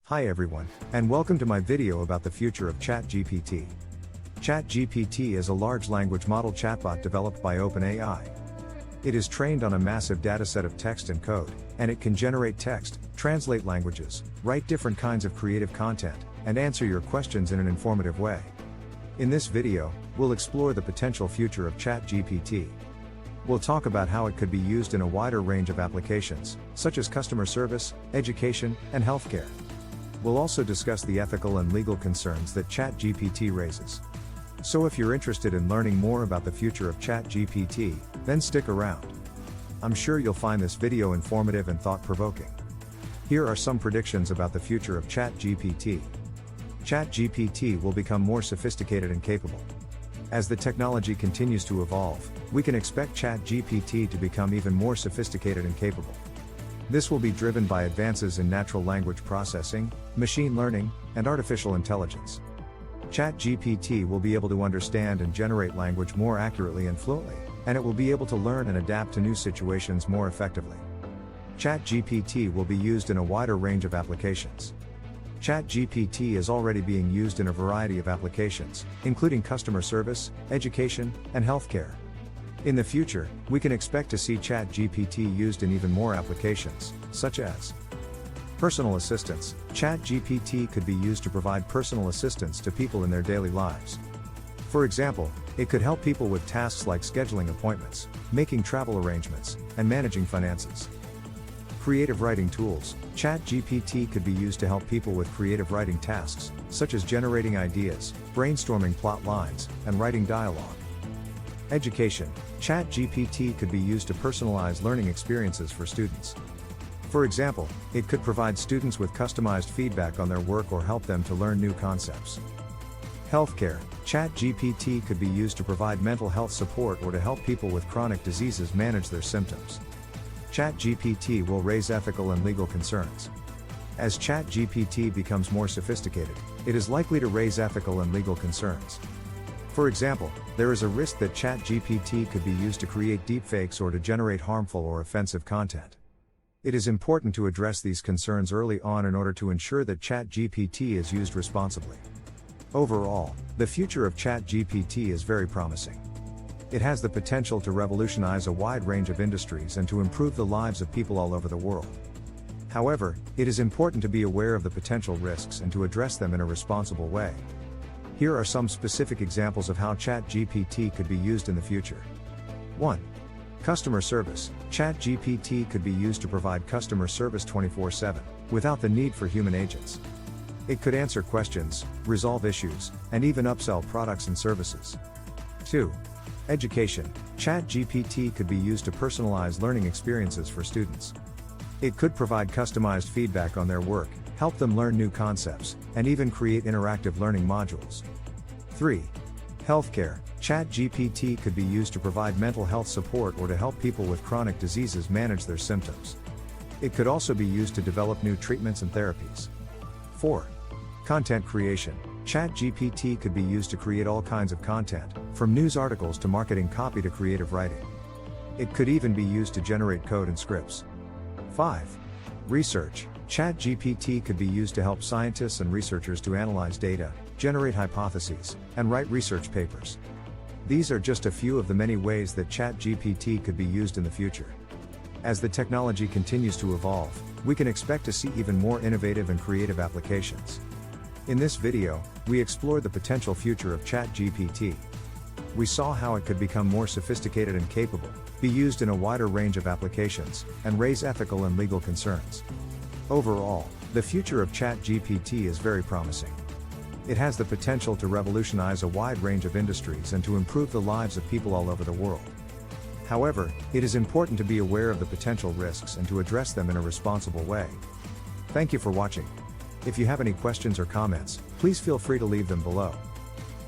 Hi everyone, and welcome to my video about the future of ChatGPT. ChatGPT is a large language model chatbot developed by OpenAI. It is trained on a massive dataset of text and code, and it can generate text, translate languages, write different kinds of creative content, and answer your questions in an informative way. In this video, we'll explore the potential future of ChatGPT. We'll talk about how it could be used in a wider range of applications, such as customer service, education, and healthcare. We'll also discuss the ethical and legal concerns that ChatGPT raises. So if you're interested in learning more about the future of ChatGPT, then stick around. I'm sure you'll find this video informative and thought-provoking. Here are some predictions about the future of ChatGPT. ChatGPT will become more sophisticated and capable. As the technology continues to evolve, we can expect ChatGPT to become even more sophisticated and capable. This will be driven by advances in natural language processing, machine learning, and artificial intelligence. ChatGPT will be able to understand and generate language more accurately and fluently, and it will be able to learn and adapt to new situations more effectively. ChatGPT will be used in a wider range of applications. ChatGPT is already being used in a variety of applications, including customer service, education, and healthcare. In the future, we can expect to see ChatGPT used in even more applications, such as personal assistance. ChatGPT could be used to provide personal assistance to people in their daily lives. For example, it could help people with tasks like scheduling appointments, making travel arrangements, and managing finances. Creative writing tools. ChatGPT could be used to help people with creative writing tasks, such as generating ideas, brainstorming plot lines, and writing dialogue. Education. ChatGPT could be used to personalize learning experiences for students. For example, it could provide students with customized feedback on their work or help them to learn new concepts. Healthcare. ChatGPT could be used to provide mental health support or to help people with chronic diseases manage their symptoms. ChatGPT will raise ethical and legal concerns. As ChatGPT becomes more sophisticated, it is likely to raise ethical and legal concerns. For example, there is a risk that ChatGPT could be used to create deepfakes or to generate harmful or offensive content. It is important to address these concerns early on in order to ensure that ChatGPT is used responsibly. Overall, the future of ChatGPT is very promising. It has the potential to revolutionize a wide range of industries and to improve the lives of people all over the world. However, it is important to be aware of the potential risks and to address them in a responsible way. Here are some specific examples of how ChatGPT could be used in the future. 1. Customer service. ChatGPT could be used to provide customer service 24/7, without the need for human agents. It could answer questions, resolve issues, and even upsell products and services. 2. Education. ChatGPT could be used to personalize learning experiences for students. It could provide customized feedback on their work, help them learn new concepts, and even create interactive learning modules. 3. Healthcare. ChatGPT could be used to provide mental health support or to help people with chronic diseases manage their symptoms. It could also be used to develop new treatments and therapies. 4. Content creation. ChatGPT could be used to create all kinds of content, from news articles to marketing copy to creative writing. It could even be used to generate code and scripts. 5. Research. ChatGPT could be used to help scientists and researchers to analyze data, generate hypotheses, and write research papers. These are just a few of the many ways that ChatGPT could be used in the future. As the technology continues to evolve, we can expect to see even more innovative and creative applications. In this video, we explored the potential future of ChatGPT. We saw how it could become more sophisticated and capable, be used in a wider range of applications, and raise ethical and legal concerns. Overall, the future of ChatGPT is very promising. It has the potential to revolutionize a wide range of industries and to improve the lives of people all over the world. However, it is important to be aware of the potential risks and to address them in a responsible way. Thank you for watching. If you have any questions or comments, please feel free to leave them below.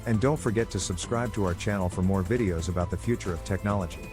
And don't forget to subscribe to our channel for more videos about the future of technology.